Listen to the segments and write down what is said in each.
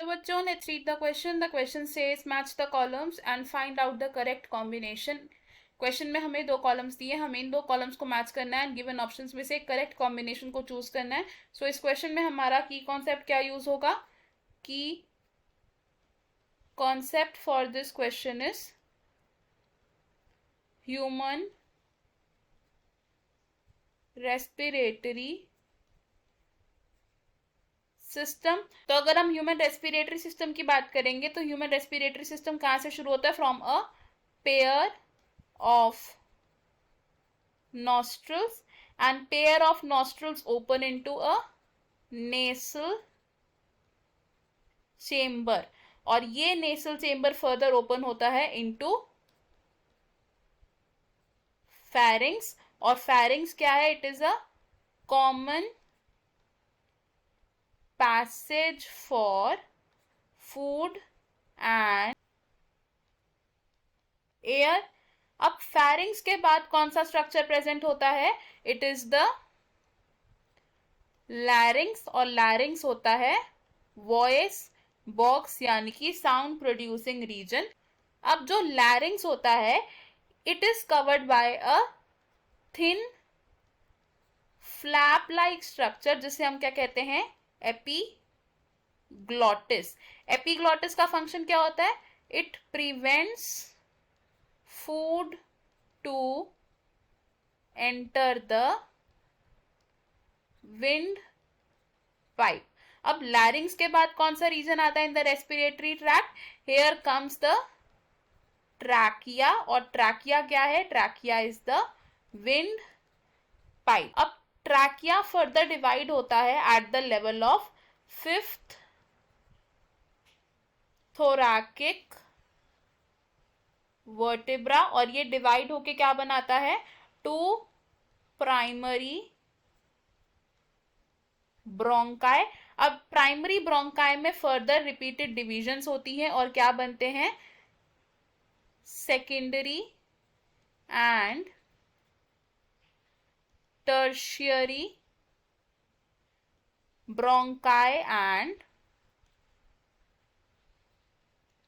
तो बच्चों let's read the question. The question says match the columns and find out the correct combination. Question में हमें दो columns दिए, हमें इन दो कॉलम्स को मैच करना है एंड गिवन ऑप्शंस में से करेक्ट कॉम्बिनेशन को चूज करना है. सो इस क्वेश्चन में हमारा की कॉन्सेप्ट क्या यूज होगा? की concept for this question is human respiratory system. तो अगर हम ह्यूमन रेस्पिरेटरी सिस्टम की बात करेंगे तो ह्यूमन रेस्पिरेटरी सिस्टम कहां से शुरू होता है? From a pair of nostrils, and pair of nostrils open into a nasal chamber, और ये nasal chamber further open होता है into pharynx. और pharynx क्या है? It is a common passage for food and air. अब फेरिंग्स के बाद कौन सा स्ट्रक्चर प्रेजेंट होता है? इट इज द लैरिंग्स, और लैरिंग्स होता है वॉइस बॉक्स यानी कि साउंड प्रोड्यूसिंग रीजन. अब जो लैरिंग्स होता है it is covered by a thin flap like structure जिसे हम क्या कहते हैं? एपीग्लॉटिस. एपीग्लॉटिस का फंक्शन क्या होता है? It prevents food to enter the wind pipe. अब लैरिंग्स के बाद कौन सा रीजन आता है in the respiratory tract? Here comes the trachea, और ट्रैकिया क्या है? Trachea is the wind pipe. अब ट्रैकिया फर्दर डिवाइड होता है at the level of fifth thoracic vertebra, और ये डिवाइड होके क्या बनाता है? Two primary bronchi. अब प्राइमरी ब्रोंकाई में फर्दर रिपीटेड डिविजन्स होती हैं और क्या बनते हैं? Secondary and tertiary bronchi and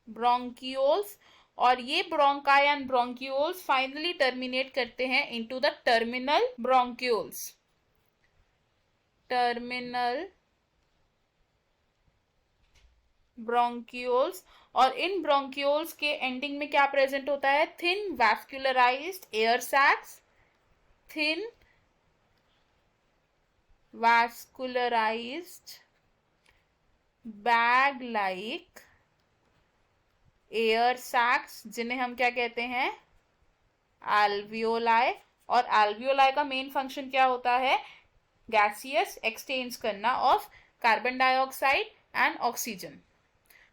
bronchioles. और ये bronchi and bronchioles finally terminate करते हैं into the terminal bronchioles. Terminal bronchioles, और इन ब्रोंक्यूल्स के एंडिंग में क्या प्रेजेंट होता है? Thin vascularized air sacs. Thin vascularized bag like air sacs जिन्हें हम क्या कहते हैं? एल्वियोलाई. और एल्वियोलाई का मेन फंक्शन क्या होता है? गैसियस एक्सचेंज करना of carbon dioxide and oxygen.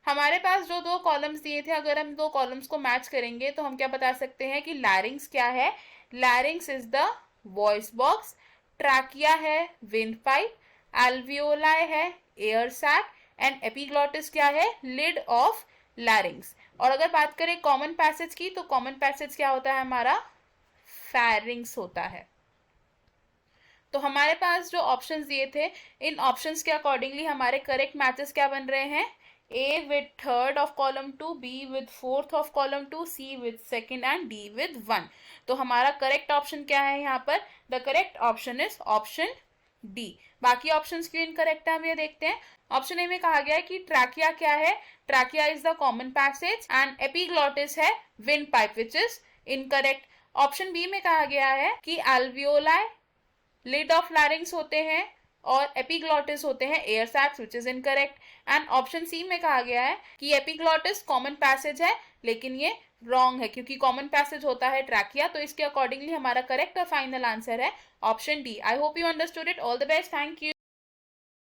हमारे पास जो दो कॉलम्स दिए थे, अगर हम दो कॉलम्स को मैच करेंगे तो हम क्या बता सकते हैं कि लैरिंग्स क्या है? Larynx is the voice box, trachea है विंड पाइप, एल्वियोलाई है एयर सैक, एंड एपिग्लॉटिस क्या है? Lid of larynx. और अगर बात करें कॉमन पैसेज की तो कॉमन पैसेज क्या होता है हमारा? फेरिंग्स होता है. तो हमारे पास जो ऑप्शंस दिए थे इन ऑप्शंस के अकॉर्डिंगली हमारे करेक्ट मैचेस क्या बन रहे हैं? A with third of column 2, B with fourth of column 2, C with second and D with 1. तो हमारा करेक्ट ऑप्शन क्या है यहाँ पर? The correct option is option D. बाकी ऑप्शंस क्यों इनकरेक्ट है हम ये देखते हैं. ऑप्शन ए में कहा गया है कि ट्रैकिया क्या है? Trachea is the common passage and epiglottis है wind pipe, which is incorrect. Option B में कहा गया है कि एल्वियोलाई लिड ऑफ लैरिंग्स होते हैं और एपिग्लॉटिस होते हैं air sacs, which is incorrect. And option C में कहा गया है कि एपिग्लॉटिस कॉमन पैसेज है, लेकिन ये रॉन्ग है क्योंकि कॉमन पैसेज होता है ट्रैकिया. तो इसके अकॉर्डिंगली हमारा करेक्ट और फाइनल आंसर है option D. I hope you understood it. All the best. Thank you.